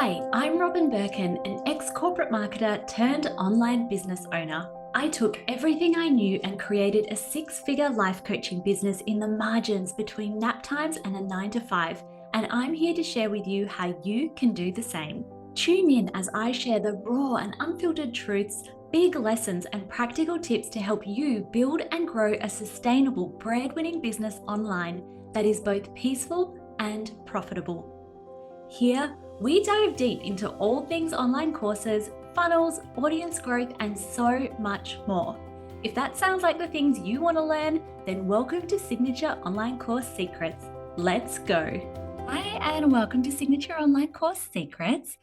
Hi, I'm Robyn Birkin, an ex-corporate marketer turned online business owner. I took everything I knew and created a six-figure life coaching business in the margins between nap times and a 9 to 5, and I'm here to share with you how you can do the same. Tune in as I share the raw and unfiltered truths, big lessons, and practical tips to help you build and grow a sustainable, bread-winning business online that is both peaceful and profitable. Here, we dive deep into all things online courses, funnels, audience growth, and so much more. If that sounds like the things you want to learn, then welcome to Signature Online Course Secrets. Let's go. Hi, and welcome to Signature Online Course Secrets.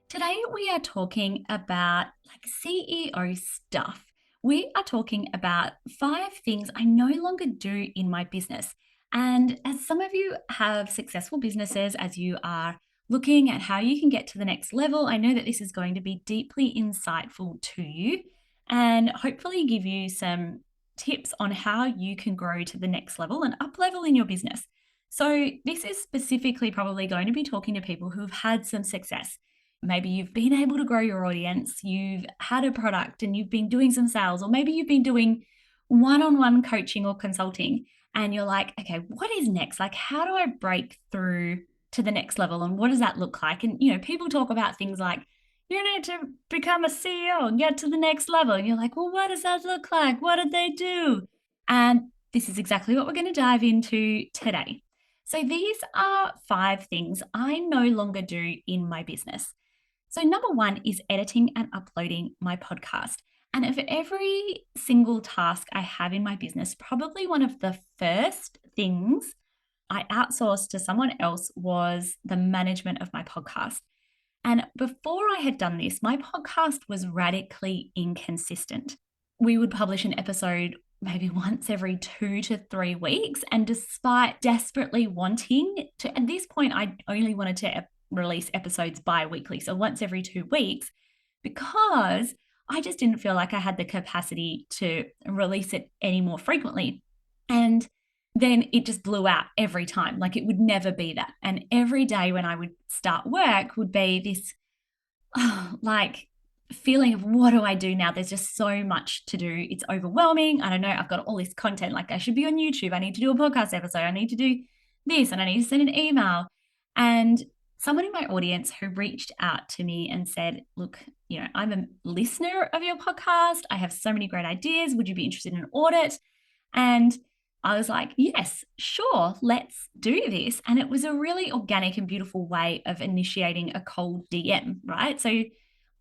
Today, we are talking about CEO stuff. We are talking about 5 things I no longer do in my business. And as some of you have successful businesses, as you are looking at how you can get to the next level, I know that this is going to be deeply insightful to you and hopefully give you some tips on how you can grow to the next level and up level in your business. So this is specifically probably going to be talking to people who've had some success. Maybe you've been able to grow your audience, you've had a product and you've been doing some sales, or maybe you've been doing one-on-one coaching or consulting and you're like, okay, what is next? Like, how do I break through to the next level, and what does that look like? And people talk about things like, you need to become a CEO and get to the next level, and you're like, well, what does that look like? What did they do? And this is exactly what we're going to dive into today. So these are 5 things I no longer do in my business. So number 1 is editing and uploading my podcast. And of every single task I have in my business, probably one of the first things I outsourced to someone else was the management of my podcast. And before I had done this, my podcast was radically inconsistent. We would publish an episode maybe once every 2 to 3 weeks. And despite desperately wanting to, at this point, I only wanted to release episodes bi-weekly, so once every 2 weeks, because I just didn't feel like I had the capacity to release it any more frequently. And then it just blew out every time. Like, it would never be that. And every day when I would start work would be this feeling of, what do I do now? There's just so much to do. It's overwhelming. I don't know. I've got all this content. Like, I should be on YouTube. I need to do a podcast episode. I need to do this, and I need to send an email. And someone in my audience who reached out to me and said, look, I'm a listener of your podcast. I have so many great ideas. Would you be interested in an audit? And I was like, yes, sure, let's do this. And it was a really organic and beautiful way of initiating a cold DM, right? So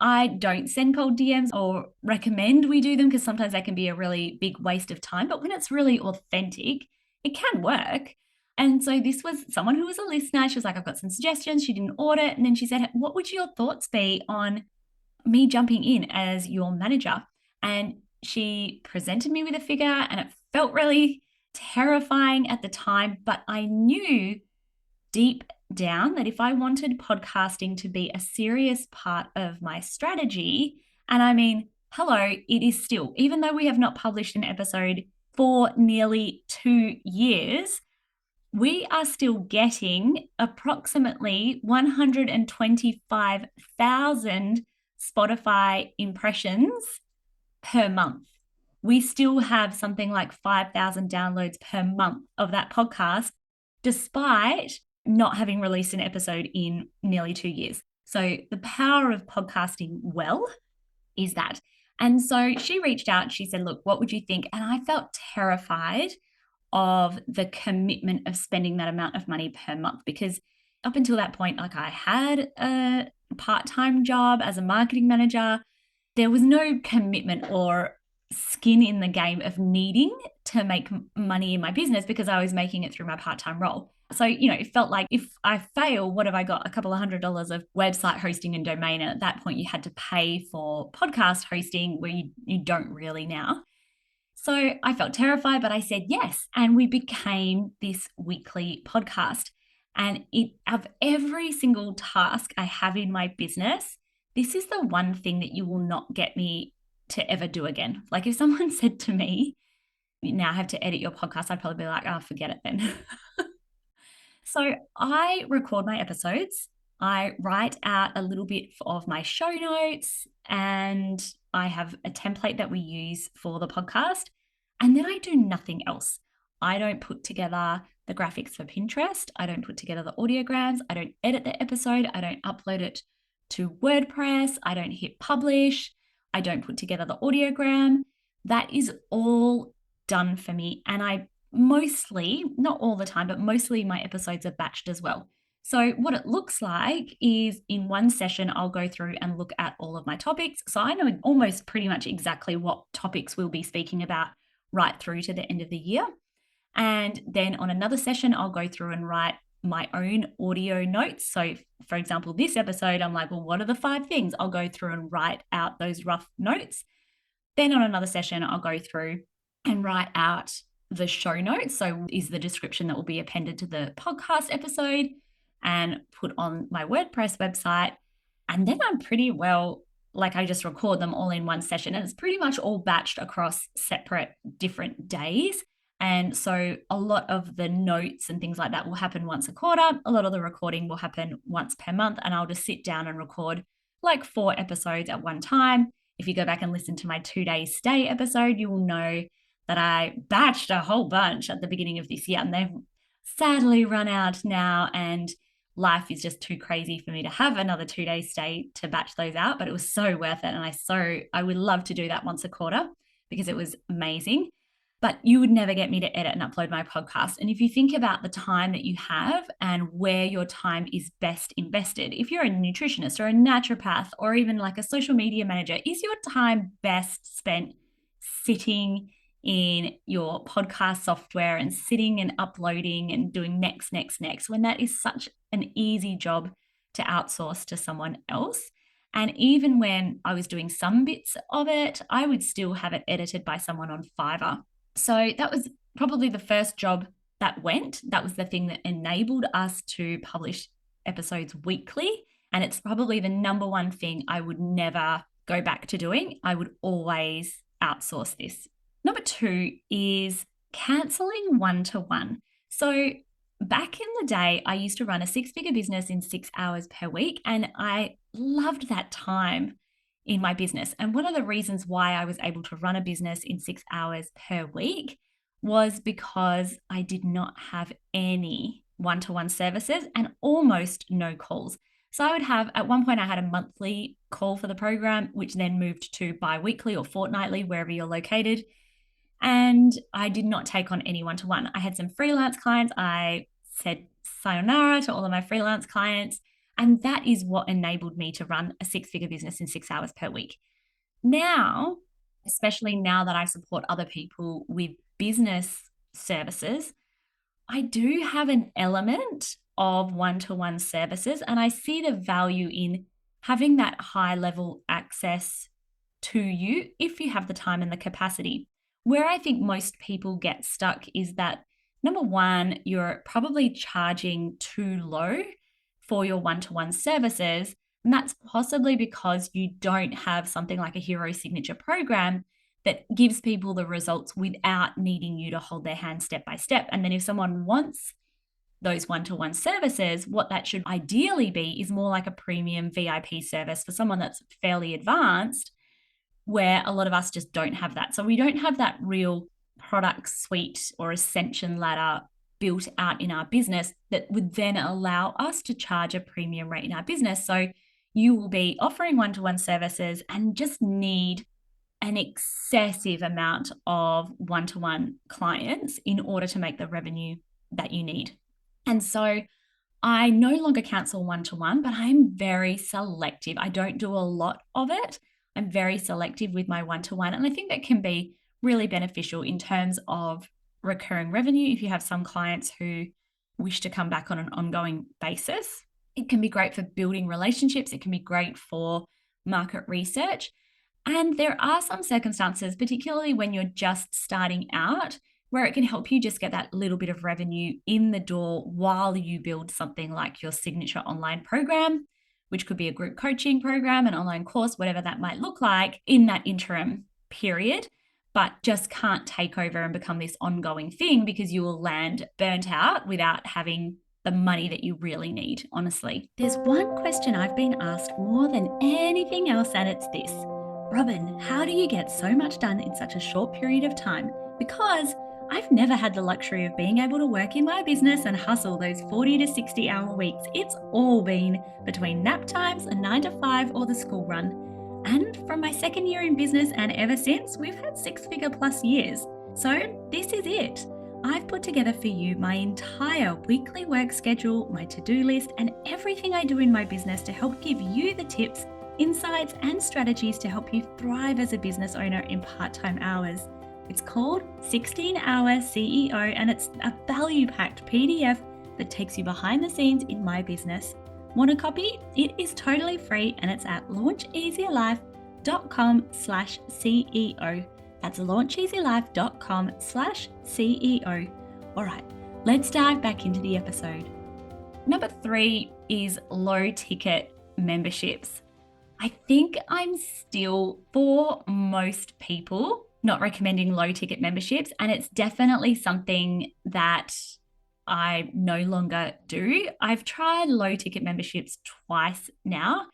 I don't send cold DMs or recommend we do them, because sometimes they can be a really big waste of time. But when it's really authentic, it can work. And so this was someone who was a listener. She was like, I've got some suggestions. She did an audit. And then she said, what would your thoughts be on me jumping in as your manager? And she presented me with a figure, and it felt really terrifying at the time, but I knew deep down that if I wanted podcasting to be a serious part of my strategy, and I mean, hello, it is still, even though we have not published an episode for nearly 2 years, we are still getting approximately 125,000 Spotify impressions per month. We still have something like 5,000 downloads per month of that podcast, despite not having released an episode in nearly 2 years. So the power of podcasting well is that. And so she reached out, she said, look, what would you think? And I felt terrified of the commitment of spending that amount of money per month, because up until that point, I had a part-time job as a marketing manager. There was no commitment or skin in the game of needing to make money in my business, because I was making it through my part-time role. So, it felt like, if I fail, what have I got? A couple of $100 of website hosting and domain. And at that point, you had to pay for podcast hosting, where you don't really now. So I felt terrified, but I said yes. And we became this weekly podcast. And of every single task I have in my business, this is the one thing that you will not get me to ever do again. Like, if someone said to me, now I have to edit your podcast, I'd probably be like, oh, forget it then. So I record my episodes I write out a little bit of my show notes, and I have a template that we use for the podcast. And then I do nothing else. I don't put together the graphics for Pinterest. I don't put together the audiograms. I don't edit the episode. I don't upload it to WordPress. I don't hit publish. I don't put together the audiogram. That is all done for me. And I mostly, not all the time, but mostly my episodes are batched as well. So what it looks like is in one session, I'll go through and look at all of my topics. So I know almost pretty much exactly what topics we'll be speaking about right through to the end of the year. And then on another session, I'll go through and write my own audio notes. So for example, this episode, I'm like, well, what are the 5 things? I'll go through and write out those rough notes. Then on another session, I'll go through and write out the show notes. So is the description that will be appended to the podcast episode and put on my WordPress website. And then I'm pretty well, like I just record them all in one session, and it's pretty much all batched across separate different days. And so a lot of the notes and things like that will happen once a quarter. A lot of the recording will happen once per month, and I'll just sit down and record like 4 episodes at one time. If you go back and listen to my 2-day stay episode, you will know that I batched a whole bunch at the beginning of this year, and they've sadly run out now, and life is just too crazy for me to have another 2-day stay to batch those out. But it was so worth it, and I would love to do that once a quarter because it was amazing. But you would never get me to edit and upload my podcast. And if you think about the time that you have and where your time is best invested, if you're a nutritionist or a naturopath or even like a social media manager, is your time best spent sitting in your podcast software and sitting and uploading and doing next, when that is such an easy job to outsource to someone else? And even when I was doing some bits of it, I would still have it edited by someone on Fiverr. So that was probably the first job that went. That was the thing that enabled us to publish episodes weekly. And it's probably the number one thing I would never go back to doing. I would always outsource this. Number 2 is canceling one-to-one. So back in the day, I used to run a 6-figure business in 6 hours per week, and I loved that time in my business. And one of the reasons why I was able to run a business in 6 hours per week was because I did not have any one-to-one services and almost no calls. So I would have, at one point I had a monthly call for the program, which then moved to bi-weekly or fortnightly, wherever you're located. And I did not take on any one-to-one. I had some freelance clients. I said sayonara to all of my freelance clients. And that is what enabled me to run a 6-figure business in 6 hours per week. Now, especially now that I support other people with business services, I do have an element of one-to-one services, and I see the value in having that high level access to you if you have the time and the capacity. Where I think most people get stuck is that, number one, you're probably charging too low for your one-to-one services. And that's possibly because you don't have something like a hero signature program that gives people the results without needing you to hold their hand step by step. And then if someone wants those one-to-one services, what that should ideally be is more like a premium VIP service for someone that's fairly advanced, where a lot of us just don't have that. So we don't have that real product suite or ascension ladder built out in our business that would then allow us to charge a premium rate in our business. So you will be offering one-to-one services and just need an excessive amount of one-to-one clients in order to make the revenue that you need. And so I no longer cancel one-to-one, but I'm very selective. I don't do a lot of it. I'm very selective with my one-to-one. And I think that can be really beneficial in terms of recurring revenue. If you have some clients who wish to come back on an ongoing basis, it can be great for building relationships. It can be great for market research. And there are some circumstances, particularly when you're just starting out, where it can help you just get that little bit of revenue in the door while you build something like your signature online program, which could be a group coaching program, an online course, whatever that might look like in that interim period, but just can't take over and become this ongoing thing because you will land burnt out without having the money that you really need, honestly. There's one question I've been asked more than anything else, and it's this. Robyn, how do you get so much done in such a short period of time? Because I've never had the luxury of being able to work in my business and hustle those 40 to 60 hour weeks. It's all been between nap times, a 9 to 5, or the school run. And from my second year in business and ever since, we've had 6-figure plus years. So this is it. I've put together for you my entire weekly work schedule, my to-do list, and everything I do in my business to help give you the tips, insights, and strategies to help you thrive as a business owner in part-time hours. It's called 16-Hour CEO, and it's a value-packed PDF that takes you behind the scenes in my business. Want a copy? It is totally free, and it's at launcheasylife.com/CEO. That's launcheasylife.com/CEO. All right, let's dive back into the episode. Number 3 is low ticket memberships. I think I'm still, for most people, not recommending low ticket memberships, and it's definitely something that I no longer do. I've tried low ticket memberships twice now,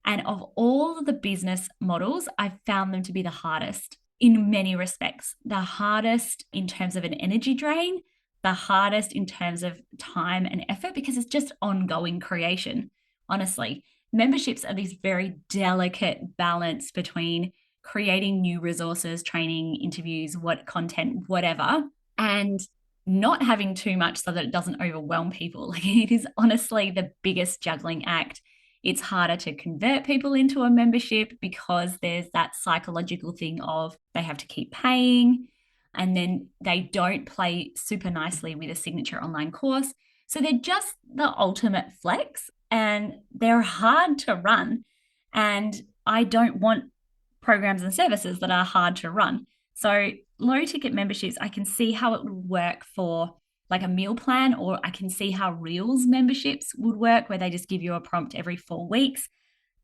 and of all the business models, I've found them to be the hardest in many respects. The hardest in terms of an energy drain, the hardest in terms of time and effort, because it's just ongoing creation. Honestly, memberships are this very delicate balance between creating new resources, training, interviews, content, whatever, and not having too much so that it doesn't overwhelm people. Like, it is honestly the biggest juggling act. It's harder to convert people into a membership because there's that psychological thing of they have to keep paying, and then they don't play super nicely with a signature online course. So they're just the ultimate flex, and they're hard to run. And I don't want programs and services that are hard to run. So low ticket memberships, I can see how it would work for like a meal plan, or I can see how Reels memberships would work, where they just give you a prompt every 4 weeks.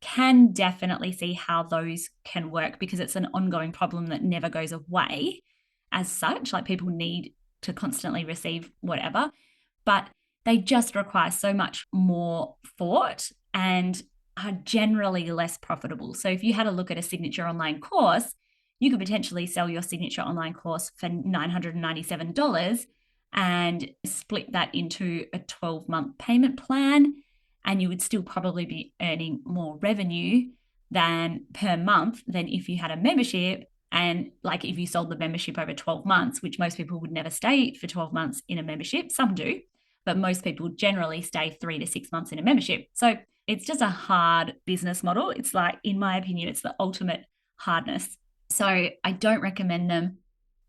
Can definitely see how those can work because it's an ongoing problem that never goes away as such. Like, people need to constantly receive whatever, but they just require so much more thought and are generally less profitable. So if you had a look at a signature online course, you could potentially sell your signature online course for $997 and split that into a 12-month payment plan, and you would still probably be earning more revenue than per month than if you had a membership. And like, if you sold the membership over 12 months, which most people would never stay for 12 months in a membership, some do, but most people generally stay 3 to 6 months in a membership. So it's just a hard business model. It's like, in my opinion, it's the ultimate hardness. So I don't recommend them.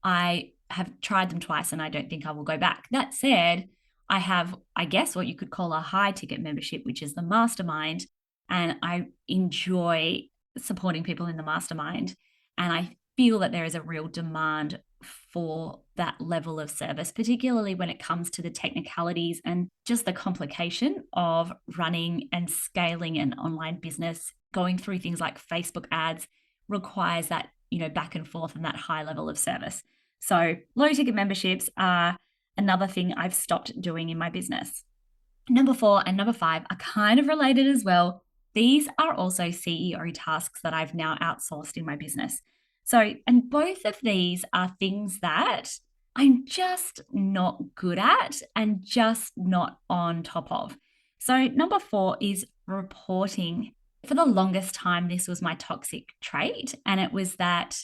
I have tried them twice and I don't think I will go back. That said, I have, I guess, what you could call a high ticket membership, which is the mastermind. And I enjoy supporting people in the mastermind. And I feel that there is a real demand for that level of service, particularly when it comes to the technicalities and just the complication of running and scaling an online business. Going through things like Facebook ads requires that, back and forth and that high level of service. So low ticket memberships are another thing I've stopped doing in my business. Number 4 and number 5 are kind of related as well. These are also CEO tasks that I've now outsourced in my business. So, and both of these are things that I'm just not good at and just not on top of. So number 4 is reporting. For the longest time, this was my toxic trait, and it was that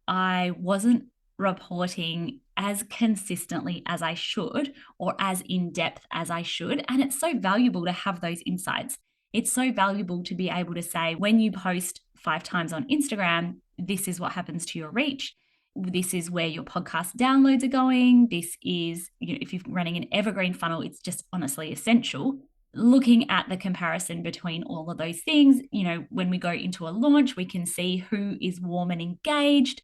I wasn't reporting as consistently as I should, or as in depth as I should. And it's so valuable to have those insights. It's so valuable to be able to say, when you post 5 times on Instagram, this is what happens to your reach. This is where your podcast downloads are going. This is, if you're running an evergreen funnel, it's just honestly essential. Looking at the comparison between all of those things, when we go into a launch, we can see who is warm and engaged.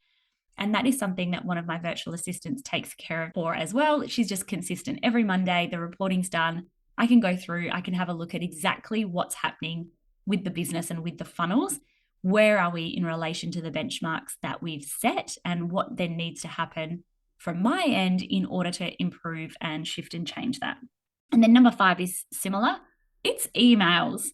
And that is something that one of my virtual assistants takes care of for as well. She's just consistent. Every Monday, the reporting's done. I can go through, I can have a look at exactly what's happening with the business and with the funnels. Where are we in relation to the benchmarks that we've set, and what then needs to happen from my end in order to improve and shift and change that? And then number 5 is similar. It's emails.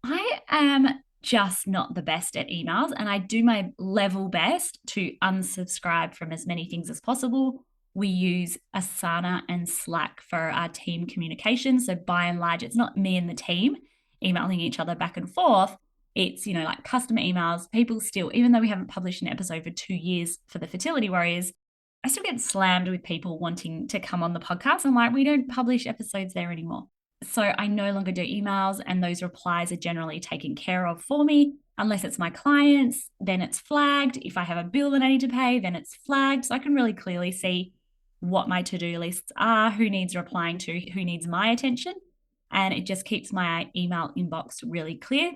I am just not the best at emails, and I do my level best to unsubscribe from as many things as possible. We use Asana and Slack for our team communication. So by and large, it's not me and the team emailing each other back and forth. It's, like customer emails. People still, even though we haven't published an episode for 2 years for the Fertility Warriors, I still get slammed with people wanting to come on the podcast. I'm like, we don't publish episodes there anymore. So I no longer do emails, and those replies are generally taken care of for me. Unless it's my clients, then it's flagged. If I have a bill that I need to pay, then it's flagged. So I can really clearly see what my to-do lists are, who needs replying to, who needs my attention. And it just keeps my email inbox really clear.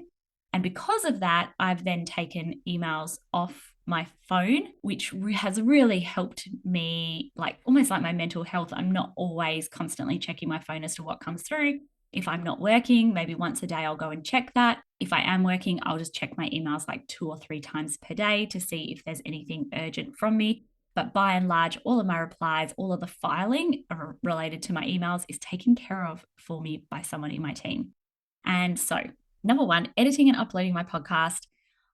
And because of that, I've then taken emails off my phone, which has really helped me, almost like my mental health. I'm not always constantly checking my phone as to what comes through. If I'm not working, maybe once a day I'll go and check that. If I am working, I'll just check my emails 2 or 3 times per day to see if there's anything urgent from me. But by and large, all of my replies, all of the filing related to my emails is taken care of for me by someone in my team. And so, number 1, editing and uploading my podcast.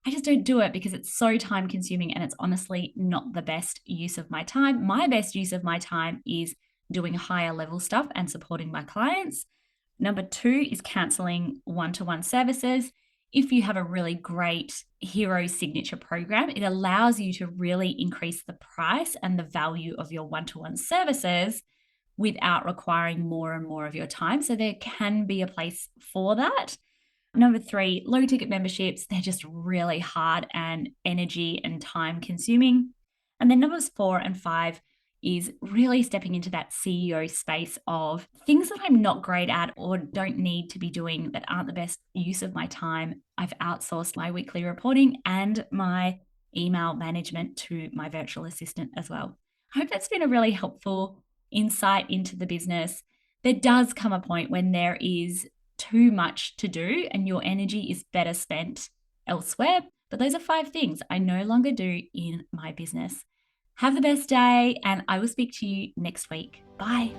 I just don't do it because it's so time consuming, and it's honestly not the best use of my time. My best use of my time is doing higher level stuff and supporting my clients. Number 2 is canceling one-to-one services. If you have a really great hero signature program, it allows you to really increase the price and the value of your one-to-one services without requiring more and more of your time. So there can be a place for that. Number 3, low ticket memberships. They're just really hard and energy and time consuming. And then numbers 4 and 5 is really stepping into that CEO space of things that I'm not great at or don't need to be doing that aren't the best use of my time. I've outsourced my weekly reporting and my email management to my virtual assistant as well. I hope that's been a really helpful insight into the business. There does come a point when there is too much to do and your energy is better spent elsewhere. But those are 5 things I no longer do in my business. Have the best day, and I will speak to you next week. Bye.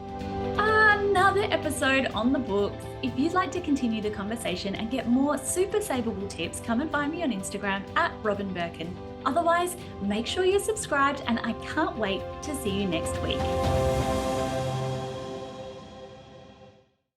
Another episode on the books. If you'd like to continue the conversation and get more super savable tips, come and find me on Instagram at Robyn Birkin. Otherwise, make sure you're subscribed, and I can't wait to see you next week.